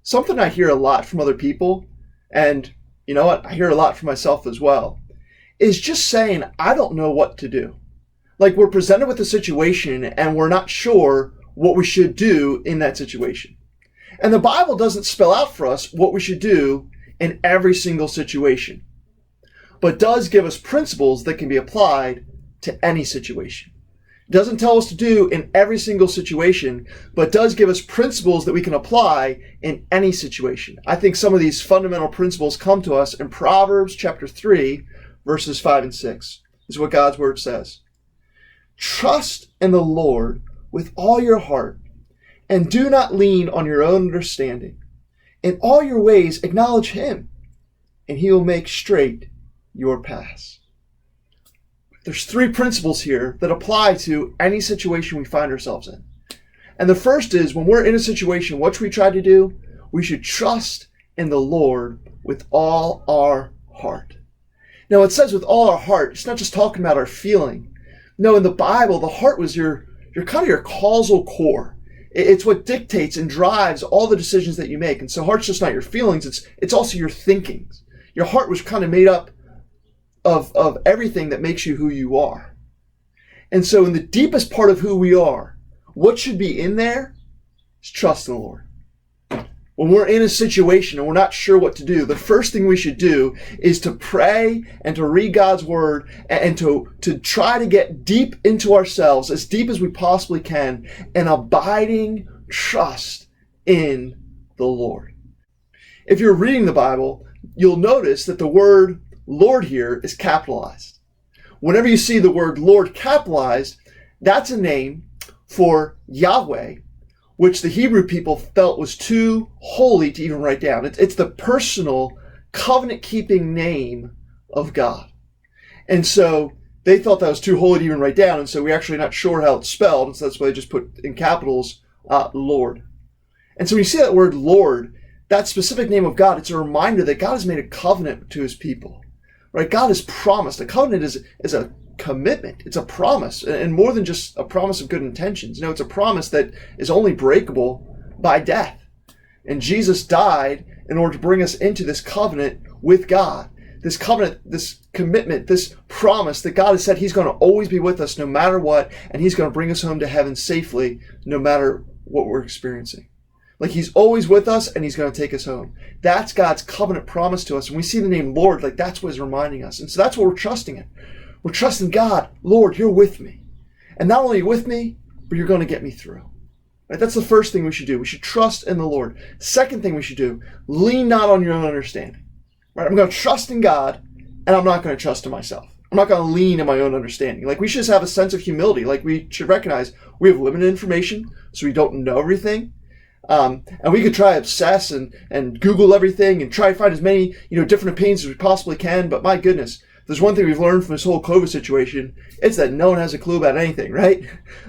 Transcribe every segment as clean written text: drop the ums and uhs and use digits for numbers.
something I hear a lot from other people, and you know what, I hear a lot from myself as well, is just saying, I don't know what to do. Like, we're presented with a situation and we're not sure what we should do in that situation. And the Bible doesn't spell out for us what we should do in every single situation, but does give us principles that can be applied to any situation. It doesn't tell us to do in every single situation, but does give us principles that we can apply in any situation. I think some of these fundamental principles come to us in Proverbs chapter 3, verses 5 and 6. This is what God's word says. Trust in the Lord with all your heart, and do not lean on your own understanding. In all your ways acknowledge him, and he will make straight your paths. There's three principles here that apply to any situation we find ourselves in. And the first is, when we're in a situation, what should we try to do? We should trust in the Lord with all our heart. Now, it says with all our heart. It's not just talking about our feeling. No, in the Bible, the heart was your kind of your causal core. It's what dictates and drives all the decisions that you make. And so heart's just not your feelings. It's also your thinkings. Your heart was kind of made up of everything that makes you who you are. And so in the deepest part of who we are, what should be in there is trust in the Lord. When we're in a situation and we're not sure what to do, the first thing we should do is to pray and to read God's word and to try to get deep into ourselves, as deep as we possibly can, and abiding trust in the Lord. If you're reading the Bible, you'll notice that the word Lord here is capitalized. Whenever you see the word Lord capitalized, that's a name for Yahweh, which the Hebrew people felt was too holy to even write down. It's the personal, covenant-keeping name of God. And so they thought that was too holy to even write down, and so we're actually not sure how it's spelled, and so that's why they just put in capitals, Lord. And so when you see that word Lord, that specific name of God, it's a reminder that God has made a covenant to his people. Right? God has promised. A covenant is a commitment. It's a promise, and more than just a promise of good intentions. It's a promise that is only breakable by death. And Jesus died in order to bring us into this covenant with God. This covenant, this commitment, this promise that God has said he's going to always be with us no matter what, and he's going to bring us home to heaven safely no matter what we're experiencing. Like, he's always with us and he's going to take us home. That's God's covenant promise to us. And we see the name Lord, like that's what he's reminding us. And so that's what we're trusting in. We're trusting God. Lord, you're with me. And not only with me, but you're going to get me through. Right? That's the first thing we should do. We should trust in the Lord. Second thing we should do, lean not on your own understanding. Right? I'm going to trust in God, and I'm not going to trust in myself. I'm not going to lean in my own understanding. Like, we should just have a sense of humility. Like, we should recognize we have limited information, so we don't know everything. And we could try to obsess and Google everything and try to find as many, different opinions as we possibly can. But my goodness, there's one thing we've learned from this whole COVID situation. It's that no one has a clue about anything, right?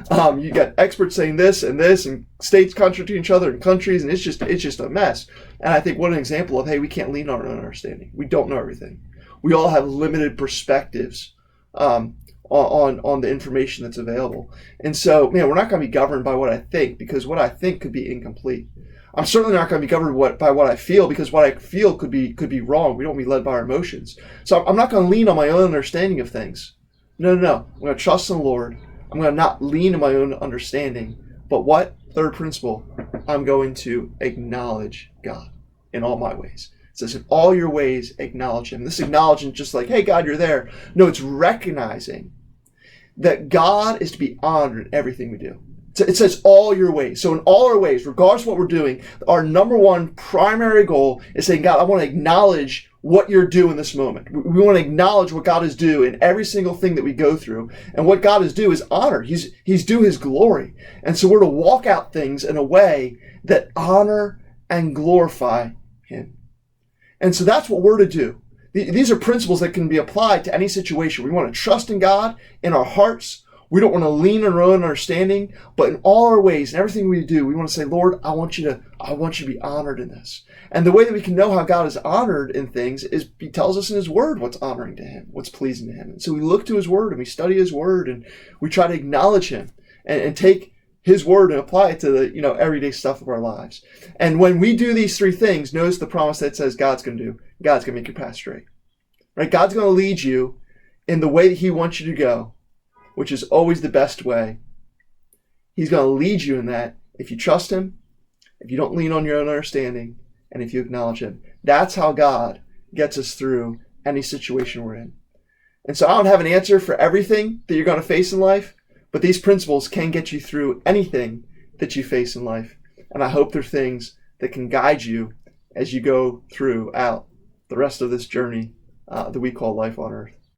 You got experts saying this, and states contradicting each other, and countries, and it's just a mess. And I think what an example of, hey, we can't lean on our own understanding. We don't know everything. We all have limited perspectives on the information that's available. And so, we're not going to be governed by what I think, because what I think could be incomplete. I'm certainly not going to be governed by what I feel, because what I feel could be wrong. We don't be led by our emotions. So I'm not going to lean on my own understanding of things. No. I'm going to trust in the Lord. I'm going to not lean on my own understanding. But what? Third principle, I'm going to acknowledge God in all my ways. It says, in all your ways, acknowledge him. This acknowledging just like, hey, God, you're there. No, it's recognizing that God is to be honored in everything we do. It says all your ways. So in all our ways, regardless of what we're doing, our number one primary goal is saying, God, I want to acknowledge what you're doing in this moment. We want to acknowledge what God is due in every single thing that we go through. And what God is due is honor. He's due his glory. And so we're to walk out things in a way that honor and glorify him. And so that's what we're to do. These are principles that can be applied to any situation. We want to trust in God in our hearts. We don't want to lean on our own understanding, but in all our ways and everything we do, we want to say, Lord, I want you to be honored in this. And the way that we can know how God is honored in things is he tells us in his word what's honoring to him, what's pleasing to him. And so we look to his word and we study his word and we try to acknowledge him and take His word and apply it to the, everyday stuff of our lives. And when we do these three things, notice the promise that says God's going to do. God's going to make your path straight. Right? God's going to lead you in the way that He wants you to go, which is always the best way. He's going to lead you in that if you trust Him, if you don't lean on your own understanding, and if you acknowledge Him. That's how God gets us through any situation we're in. And so I don't have an answer for everything that you're going to face in life, but these principles can get you through anything that you face in life. And I hope they're things that can guide you as you go throughout the rest of this journey that we call life on earth.